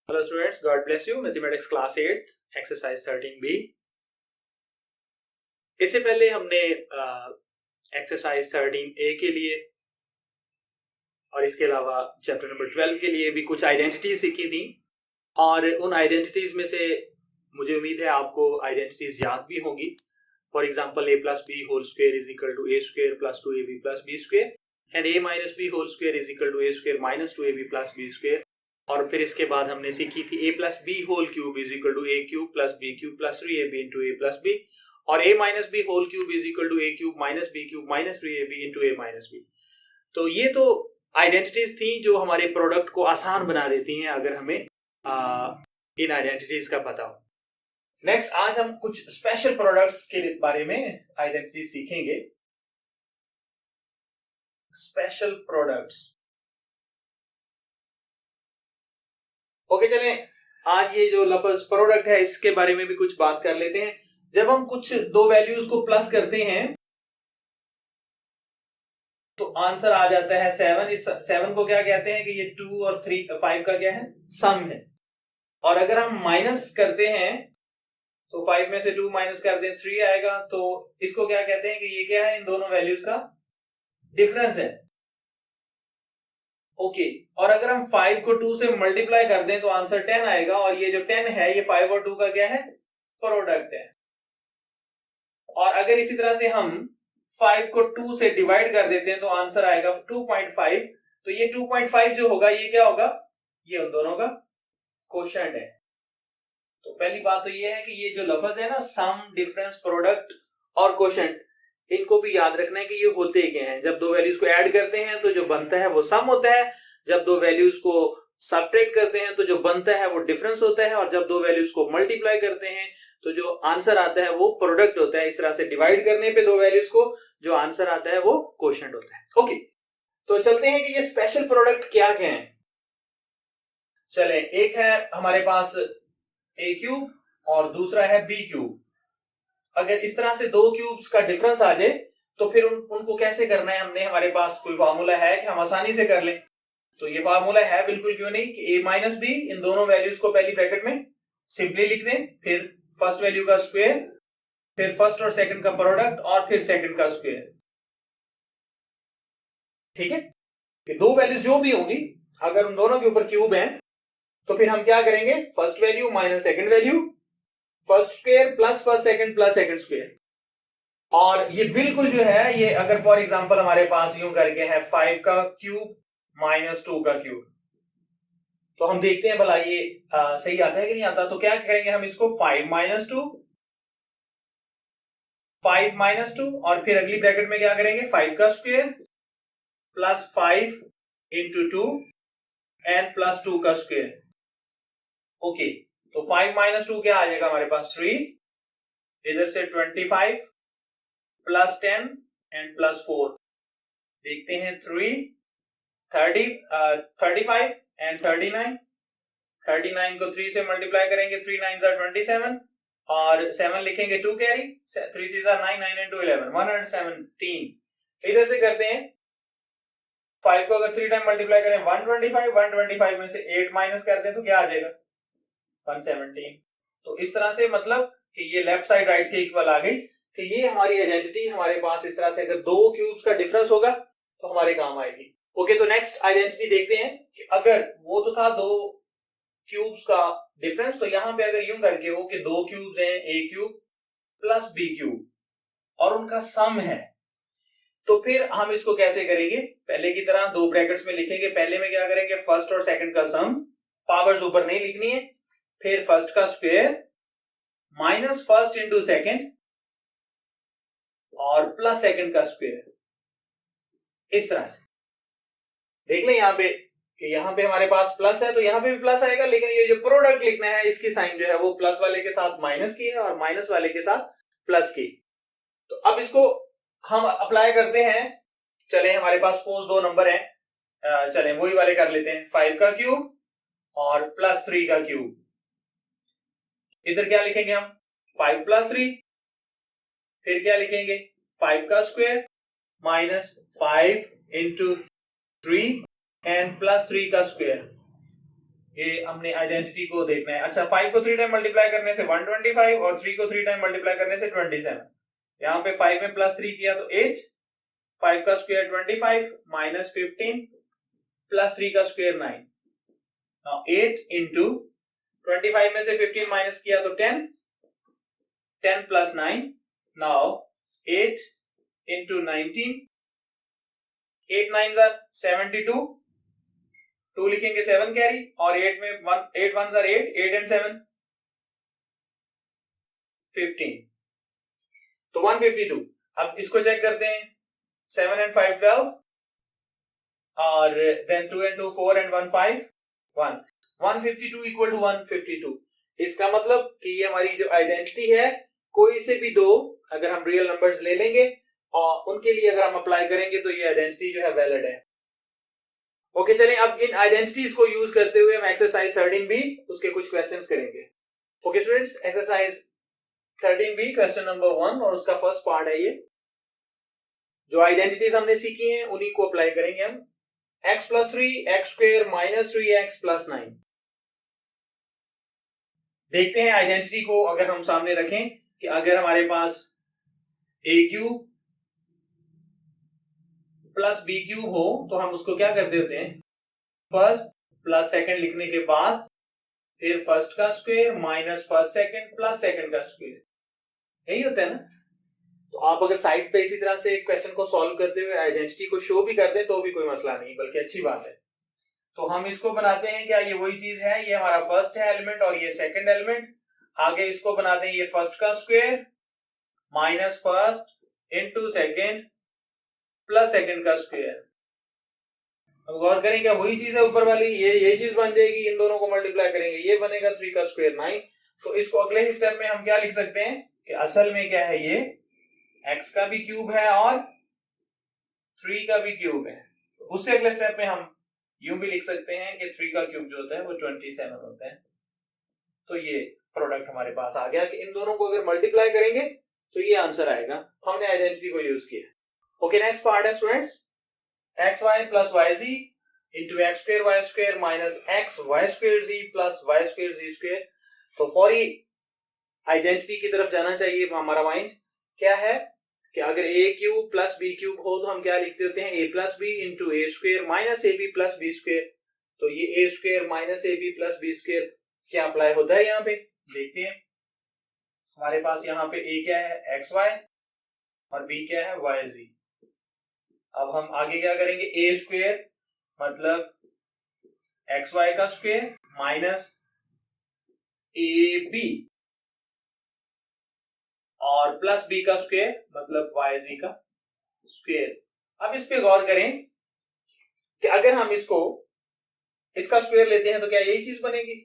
Hello students, God bless you. Mathematics class 8, exercise 13B. इससे पहले हमने एक्सरसाइज 13A के लिए और इसके अलावा चैप्टर नंबर 12 के लिए भी कुछ आइडेंटिटीज सीखी थी और उन आइडेंटिटीज में से मुझे उम्मीद है आपको आइडेंटिटीज याद भी होंगी. For example a plus b whole square is equal to a square plus 2ab plus b square and a minus b whole square is equal to a square minus 2ab plus b square. और फिर इसके बाद हमने सीखी थी a plus b whole cube is equal to a cube plus b cube plus 3ab into a plus b और a minus b whole cube is equal to a cube minus b cube minus 3ab into a minus b. तो ये तो identities थी जो हमारे product को आसान बना देती हैं अगर हमें इन आइडेंटिटीज का पता हो. नेक्स्ट आज हम कुछ स्पेशल प्रोडक्ट्स के बारे में आइडेंटिटीज सीखेंगे. Special products. ओके चलें, आज ये जो लफ्ज प्रोडक्ट है इसके बारे में भी कुछ बात कर लेते हैं. जब हम कुछ दो वैल्यूज को प्लस करते हैं तो आंसर आ जाता है 7. इस 7 को क्या कहते हैं कि ये 2 और 3 5 का क्या है, सम है. और अगर हम माइनस करते हैं तो 5 में से 2 माइनस कर दें 3 आएगा, तो इसको क्या कहते हैं कि ये क्या है, इन दोनों वैल्यूज का डिफरेंस है. ओके और अगर हम 5 को 2 से मल्टीप्लाई कर दें तो आंसर 10 आएगा और ये जो 10 है ये 5 और 2 का क्या है, प्रोडक्ट है. और अगर इसी तरह से हम 5 को 2 से डिवाइड कर देते हैं तो आंसर आएगा 2.5. तो ये 2.5 जो होगा ये क्या होगा, ये उन दोनों का कोशेंट है. तो पहली बात तो ये है कि ये जो लफ्ज है ना, सम, डिफरेंस, प्रोडक्ट और कोशेंट, इनको भी याद रखना है कि ये होते क्या हैं. जब दो वैल्यूज को ऐड करते हैं तो जो बनता है वो सम होता है. जब दो वैल्यूज को सब्ट्रैक्ट करते हैं तो जो बनता है वो डिफरेंस होता है. और जब दो वैल्यूज को मल्टीप्लाई करते हैं तो जो आंसर आता है वो प्रोडक्ट होता है. इस तरह से डिवाइड करने पे दो वैल्यूज को जो आंसर आता है वो कोशेंट होता है. ओके तो चलते हैं कि ये स्पेशल प्रोडक्ट क्या क्या है. चलें, एक है हमारे पास a क्यूब और दूसरा है b क्यूब. अगर इस तरह से दो क्यूब्स का डिफरेंस आ जाए तो फिर उनको कैसे करना है, हमने हमारे पास कोई फार्मूला है कि हम आसानी से कर लें. तो ये फार्मूला है बिल्कुल क्यों नहीं कि a माइनस b, इन दोनों वैल्यूज को पहली ब्रैकेट में सिंपली लिख दें, फिर फर्स्ट वैल्यू का स्क्वायर, फिर फर्स्ट और सेकंड का प्रोडक्ट और फिर सेकंड का स्क्वायर. ठीक है, कि दो वैल्यूज जो भी होंगी अगर उन दोनों के ऊपर क्यूब हैं तो फिर हम क्या करेंगे, first value minus second value, first square plus first second plus second square. और ये बिल्कुल जो है ये अगर फॉर एग्जांपल हमारे पास यूं करके है 5 का क्यूब माइनस 2 का क्यूब, तो हम देखते हैं भला ये सही आता है कि नहीं आता. तो क्या करेंगे हम इसको 5 माइनस 2, 5 माइनस 2 और फिर अगली ब्रैकेट में क्या करेंगे, 5 का square plus 5 into 2 and plus 2 का स्क्वायर. ओके तो 5 माइनस 2 क्या आ जाएगा हमारे पास, 3, इधर से 25 प्लस 10 एंड प्लस 4. देखते हैं 3 35 एंड 39. 39 को 3 से मल्टीप्लाई करेंगे, 3 9 are 27 और 7 लिखेंगे 2 कैरी, 3 3 are 9, 9 and 2 11, 117. इधर से करते हैं 5 को अगर 3 टाइम मल्टीप्लाई करें 125, 125 में से 8 माइनस कर दें तो क्या आ जाएगा, 117. तो इस तरह से मतलब कि ये लेफ्ट साइड राइट के इक्वल आ गई. कि ये हमारी आइडेंटिटी हमारे पास इस तरह से अगर दो क्यूब्स का डिफरेंस होगा तो हमारे काम आएगी. ओके तो नेक्स्ट आइडेंटिटी देखते हैं कि अगर वो तो था दो क्यूब्स का डिफरेंस, तो यहां पे अगर यूं करके हो कि दो क्यूब्स हैं, a cube plus b cube और उनका सम है, तो फिर हम इसको कैसे करेंगे, पहले की तरह दो ब्रैकेट्स में लिखेंगे. पहले में क्या करेंगे, फर्स्ट और सेकंड का सम, पावर्स ऊपर नहीं लिखनी है, फिर फर्स्ट का square minus first into second और प्लस सेकंड का स्क्वायर. इस तरह से देख लें यहां पे कि यहां पे हमारे पास प्लस है तो यहां पे भी प्लस आएगा, लेकिन ये जो प्रोडक्ट लिखना है इसकी साइन जो है वो प्लस वाले के साथ माइनस की है और माइनस वाले के साथ प्लस की. तो अब इसको हम अप्लाई करते हैं. चलें, हमारे पास सपोज दो नंबर हैं, चलें वही वाले कर लेते हैं, 5 का क्यूब और प्लस 3 का क्यूब. इधर क्या लिखेंगे हम, 5 प्लस 3, फिर क्या लिखेंगे 5 का square minus 5 into 3 and plus 3 का स्क्वायर. ये हमने आइडेंटिटी को देखना है। अच्छा, 5 को 3 टाइम मल्टीप्लाई करने से 125 और 3 को 3 टाइम मल्टीप्लाई करने से 27। यहाँ पे 5 में प्लस 3 किया तो 8, 5 का स्क्वायर 25 माइनस 15 प्लस 3 का स्क्वायर 9। नाउ 8 इंटू 25 में से 15 माइनस किया तो 10, 10 प्लस 9। नाउ 8 इंटू 19, 8 9 are 72, 2 लिखेंगे 7 कैरी और 8 में 8 1 are 8, 8 and 7 15, तो 152। अब इसको चेक करते हैं, 7 and 5 12 और then 2 and 2 4 and 1 5 1, 152 equal to 152। इसका मतलब कि ये हमारी जो आइडेंटिटी है, कोई से भी दो अगर हम रियल नंबर्स ले लेंगे और उनके लिए अगर हम अप्लाई करेंगे तो ये आइडेंटिटी जो है वैलिड है। ओके, चलें अब इन आइडेंटिटीज को यूज करते हुए हम एक्सरसाइज 13B उसके कुछ क्वेश्चंस करेंगे। Okay students, exercise 13B question number 1 और उसका फर्स्ट पार्ट है ये। जो आइडेंटिटीज हमने सीखी हैं उन्हीं को अप्लाई करेंगे हम। x plus 3 x square minus 3x plus 9। देखते हैं आइडेंटिटी को अगर हम सामने रखें कि अगर हमारे पास a cube plus B cube हो तो हम उसको क्या कर देते हैं, फर्स्ट प्लस सेकंड लिखने के बाद फिर फर्स्ट का square minus first second plus second का स्क्वायर, यही होता है ना। तो आप अगर साइड पे इसी तरह से क्वेश्चन को सॉल्व करते हुए आइडेंटिटी को शो भी कर दें तो भी कोई मसला नहीं, बल्कि अच्छी बात है। तो हम इसको बनाते हैं, क्या ये वही चीज है, ये हमारा फर्स्ट है एलिमेंट और ये सेकंड एलिमेंट। आगे इसको बनाते हैं, ये फर्स्ट का square minus first into second plus second का स्क्वायर। अब गौर करें, क्या वही चीज है ऊपर वाली, ये चीज बन जाएगी, इन दोनों को मल्टीप्लाई करेंगे ये बनेगा 3 का स्क्वायर 9। तो इसको अगले ही स्टेप में हम क्या लिख सकते हैं कि असल में क्या है, ये x का भी क्यूब है और 3 का भी क्यूब है। तो उससे अगले स्टेप में हम यूं भी लिख सकते हैं कि 3 का क्यूब जो होता है वो 27 होता है। तो ये प्रोडक्ट हमारे पास आ गया कि इन दोनों को अगर मल्टीप्लाई करेंगे तो ये आंसर आएगा। हमने आइडेंटिटी को यूज किया। ओके, नेक्स्ट पार्ट है students, X Y plus Y Z into X square Y square minus X Y square Z plus Y square Z square. तो फौरी आइडेंटिटी की तरफ जाना चाहिए हमारा माइंड। क्या है कि अगर A cube plus B cube हो तो हम क्या लिखते होते हैं, A plus B into A square minus A B plus B square. तो ये A square minus A B plus B square क्या अप्लाई होता है यहाँ पे, देखते हैं। हमारे पास यहाँ पे ए क्या है, एक्स वाई और बी क्या है, वाई जी। अब हम आगे क्या करेंगे, ए स्क्वायर मतलब एक्स वाई का स्क्वायर माइनस ए बी और प्लस बी का स्क्वायर मतलब वाई जी का स्क्वायर। अब इस पे गौर करें कि अगर हम इसका स्क्वायर लेते हैं तो क्या यही चीज बनेगी,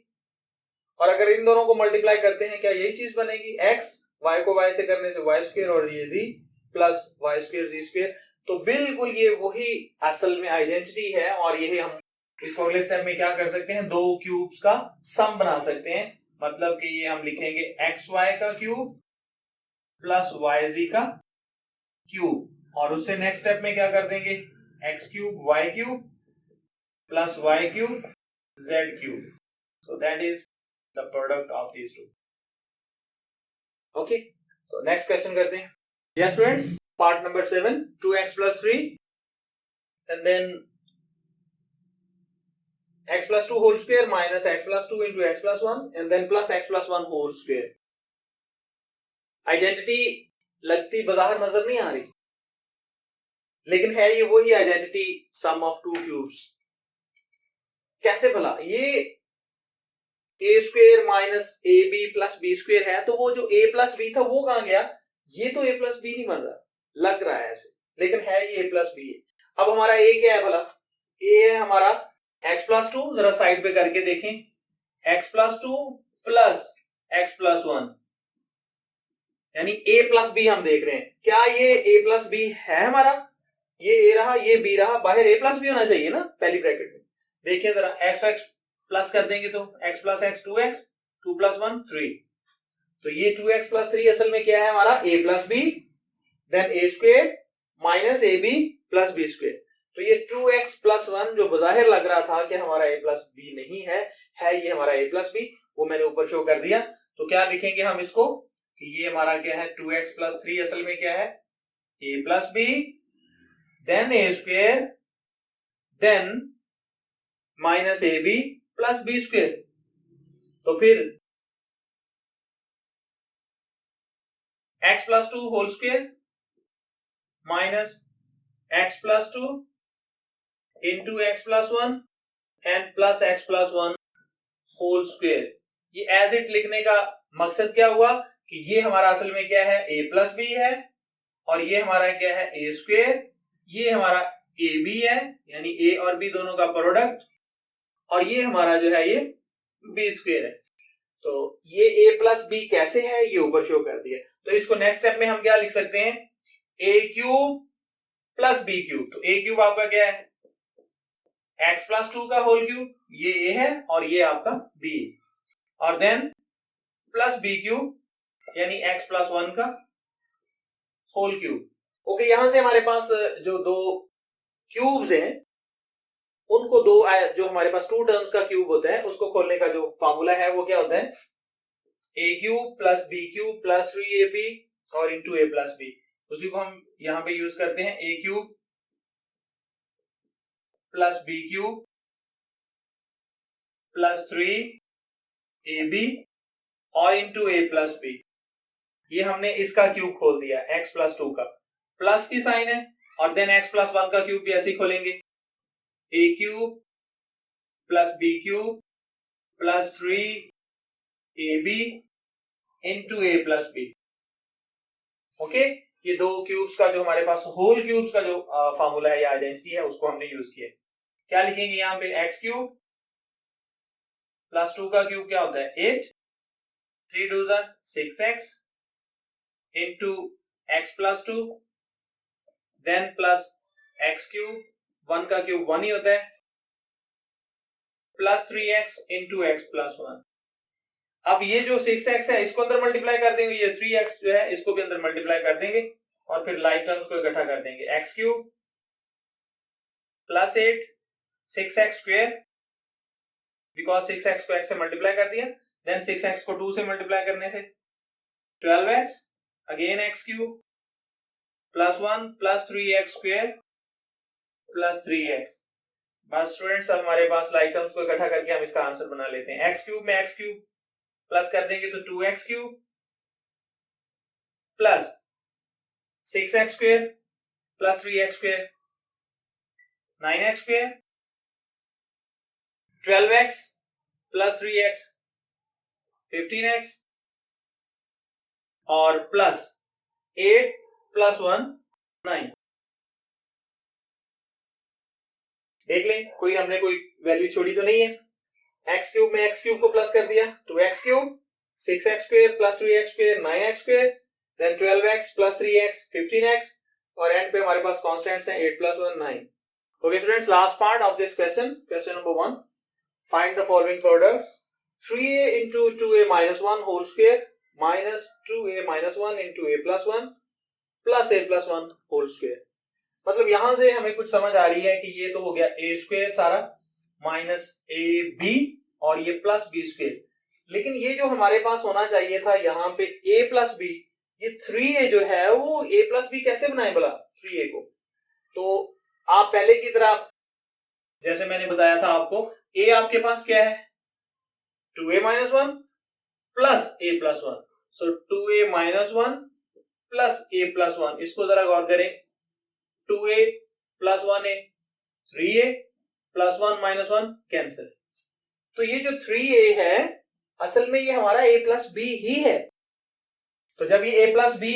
और अगर इन दोनों को मल्टीप्लाई करते हैं क्या यही चीज बनेगी, एक्स वाई को वाई से करने से वाई स्क्वायर और ये जी plus Y square Z square. तो बिल्कुल ये वही असल में आइडेंटिटी है और यही हम इसको अगले स्टेप में क्या कर सकते हैं, दो क्यूब्स का सम बना सकते हैं। मतलब कि ये हम लिखेंगे एक्स वाई का क्यूब प्लस वाई जी का क्यूब और उससे नेक्स्ट स्टेप में क्या कर देंगे, X cube Y cube plus Y cube Z cube. So that is the product of these two. Okay, तो नेक्स्ट क्वेश्चन करते हैं। Yes students, part number 7, 2x plus 3 and then x plus 2 whole square minus x plus 2 into x plus 1 and then plus x plus 1 whole square। Identity लगती बाजार नजर नहीं आ रही, लेकिन है ये वही identity, sum of two cubes. कैसे भला, ये A square minus A B plus B square है, तो वो जो a प्लस बी था वो कहां गया, ये तो a प्लस बी नहीं बन रहा, लग रहा है ऐसे, लेकिन है ये a प्लस बी है। अब हमारा a क्या है भला, a है हमारा x प्लस 2, जरा साइड पे करके देखें, x plus 2 plus x plus 1 यानी a प्लस बी हम देख रहे हैं। क्या ये a प्लस बी है हमारा, ये a रहा ये b रहा, बाहर a प्लस बी होना चाहिए ना पहली ब्रैकेट में। देखिए जरा x प्लस कर देंगे तो x plus x 2x 2 plus 1 3। तो ये 2x प्लस 3 असल में क्या है हमारा a plus B then a square minus A B plus B square. तो ये 2x+1 जो बज़ाहिर लग रहा था कि हमारा a+b नहीं है ये हमारा a+b, वो मैंने ऊपर शो कर दिया। तो क्या लिखेंगे हम इसको कि ये हमारा क्या है 2x+3 असल में क्या है a+b, then a² then -ab+b²। तो फिर x+2 whole square minus x+2 into x+1 and plus x+1 whole square. ये एज इट लिखने का मकसद क्या हुआ कि ये हमारा असल में क्या है a+b है, और ये हमारा क्या है a², ये हमारा ab है यानी a और b दोनों का प्रोडक्ट, और ये हमारा जो है ये b² है। तो ये a+b कैसे है ये ऊपर शो कर दिया। तो इसको नेक्स्ट स्टेप में हम क्या लिख सकते हैं a³ प्लस b³। तो a³ आपका क्या है x+2 का होल क्यूब, ये a है और ये आपका b, और देन प्लस b³ यानी x+1 का होल क्यूब। ओके, यहां से हमारे पास जो दो क्यूब्स हैं उनको जो हमारे पास टू टर्म्स का क्यूब होता है उसको खोलने का जो फार्मूला है वो क्या होता है a³ plus b³ plus 3ab और इंटू a+b। उसी को हम यहां पे यूज करते हैं a³ plus b³ plus 3ab और इंटू a+b। ये हमने इसका क्यूब खोल दिया x+2 का, प्लस की साइन है, और देन x+1 का क्यूब भी ऐसे ही खोलेंगे a³ plus b³ plus 3ab into a+b। Okay, ये दो क्यूब्स का जो हमारे पास होल क्यूब्स का जो फार्मूला है या आइडेंटिटी है उसको हमने यूज किया। क्या लिखेंगे यहाँ पे x³ प्लस 2 का क्यूब क्या होता है 8, 3 2 6x into x+2 then plus x³ 1 का क्यूब 1 ही होता है प्लस 3x इंटू x+1। अब ये जो 6x है इसको अंदर मल्टीप्लाई कर देंगे, ये 3x जो है इसको भी अंदर मल्टीप्लाई कर देंगे और फिर लाइक टर्म्स को इकट्ठा कर देंगे x³ plus 8 6x² because 6x को x से मल्टीप्लाई कर दिया, देन 6x को 2 से मल्टीप्लाई करने से 12x again x³ plus 1 plus 3x² plus 3x। बस स्टूडेंट्स अब हमारे पास लाइक टर्म्स को इकट्ठा करके हम इसका आंसर बना लेते हैं। x³ में x³ प्लस कर देंगे तो 2x³ plus 6x² plus 3x² 9x² 12x plus 3x 15x और प्लस 8 प्लस 1 9। देख लें कोई हमने कोई वैल्यू छोड़ी तो नहीं है। x³ में x³ को प्लस कर दिया 2x³ 6x² plus 3x² 9x² then 12x plus 3x 15x और एंड पे हमारे पास कांस्टेंट्स हैं 8 plus 1 9। Okay students, last part of this question number 1, find the following products 3a into 2a minus 1 whole square minus 2a minus 1 into a plus 1 plus a plus 1 whole square। मतलब यहां से हमें कुछ समझ आ रही है कि ये तो हो गया a² सारा माइनस ab और ये प्लस b², लेकिन ये जो हमारे पास होना चाहिए था यहाँ पे a प्लस b, ये 3a जो है वो a प्लस b कैसे बनाए भला 3a को। तो आप पहले की तरह जैसे मैंने बताया था आपको a आपके पास क्या है 2a minus 1 plus a plus 1, so 2a minus 1 plus a plus 1। इसको जरा गौर करें 2a plus 1a 3a plus 1 minus 1 cancel. तो ये जो 3a है असल में ये हमारा a प्लस b ही है। तो जब ये a प्लस b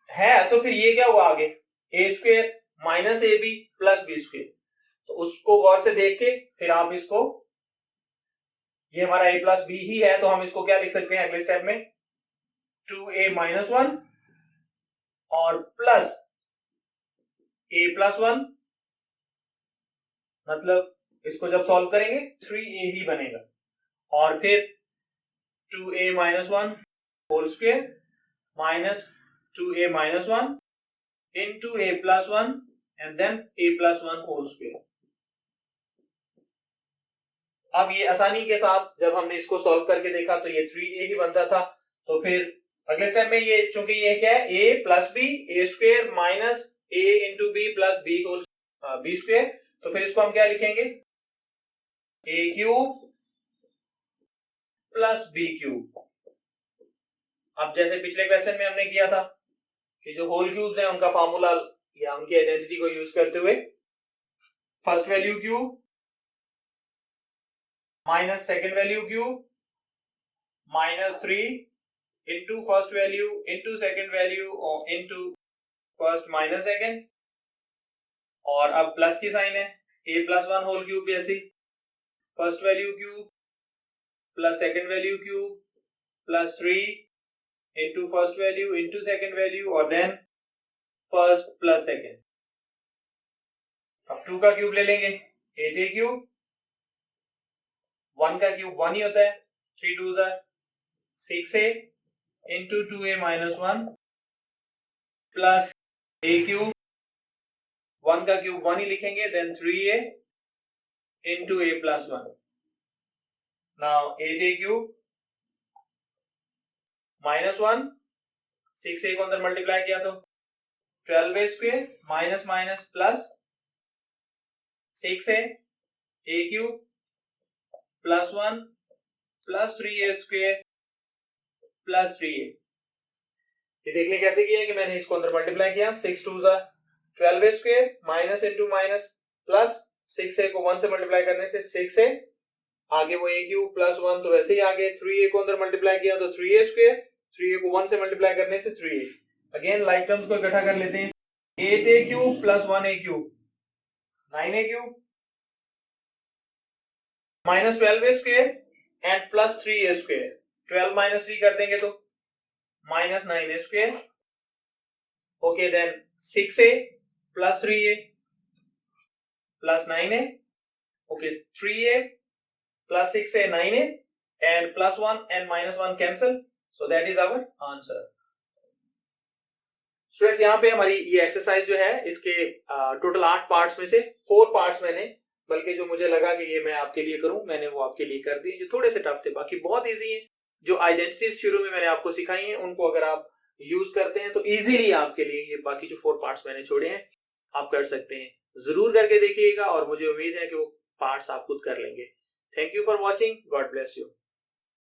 है तो फिर ये क्या हुआ आगे a² minus ab plus b²। तो उसको गौर से देख के फिर आप इसको, ये हमारा a प्लस b ही है तो हम इसको क्या लिख सकते हैं अगले स्टेप में 2a माइनस 1 और प्लस a प्लस 1, मतलब इसको जब सॉल्व करेंगे 3a ही बनेगा और फिर 2a minus 1 whole square minus 2a minus 1 into a plus 1 and then a plus 1 whole square. अब ये आसानी के साथ जब हमने इसको सॉल्व करके देखा तो ये 3a ही बनता था। तो फिर अगले स्टेप में ये चूंकि ये क्या है a plus b a square minus a into b plus b whole b square, तो फिर इसको हम क्या लिखेंगे a cube plus B cube. अब जैसे पिछले क्वेश्चन में हमने किया था कि जो होल क्यूब्स हैं उनका फार्मूला या उनकी आइडेंटिटी को यूज करते हुए first value cube minus second value cube minus 3 into first value into second value और इंटू फर्स्ट माइनस सेकेंड, और अब प्लस की साइन है a प्लस 1 होल क्यूब भी ऐसी first value cube plus second value cube plus 3 into first value into second value और then first plus second. अब 2 का क्यूब ले लेंगे 8a क्यूब, 1 का क्यूब 1 ही होता है 3 2 6a into 2a minus 1 plus a cube, 1 का क्यूब 1 ही लिखेंगे then 3a into a plus 1। Now 8a cube minus 1 6a को अंदर मल्टीप्लाई किया तो 12a square minus minus plus 6a a cube plus 1 plus 3a square plus 3a। ये देख लें कैसे किया कि मैंने इसको अंदर मल्टीप्लाई किया 6 2 12a square minus into minus plus 6a को 1 से मल्टीप्लाई करने से 6a, आगे वो a क्यूब प्लस 1 तो वैसे ही आगे 3a को अंदर मल्टीप्लाई किया तो 3a स्क्वायर, 3a को 1 से मल्टीप्लाई करने से 3a। अगेन लाइक टर्म्स को इकट्ठा कर लेते हैं 8a cube plus 1a cube 9a cube minus 12a square and plus 3a square, 12 minus 3 कर देंगे तो minus 9a square. Okay then 6a plus 3a plus 9a, okay 3a plus 6a 9a and plus 1 and minus 1 cancel, so that is our answer. Students यहाँ पे हमारी ये exercise जो है इसके टोटल 8 पार्ट्स में से 4 पार्ट्स मैंने, बल्कि जो मुझे लगा कि ये मैं आपके लिए करूं मैंने वो आपके लिए कर दी, जो थोड़े से टफ थे, बाकी बहुत इजी है। जो आइडेंटिटीज शुरू में मैंने आपको सिखाई हैं उनको अगर आप यूज करते हैं तो इजीली आपके लिए ये बाकी जो 4 पार्ट्स मैंने छोड़े हैं आप कर सकते हैं। जरूर करके देखिएगा और मुझे उम्मीद है कि वो पार्ट्स आप खुद कर लेंगे। Thank you for watching, God bless you.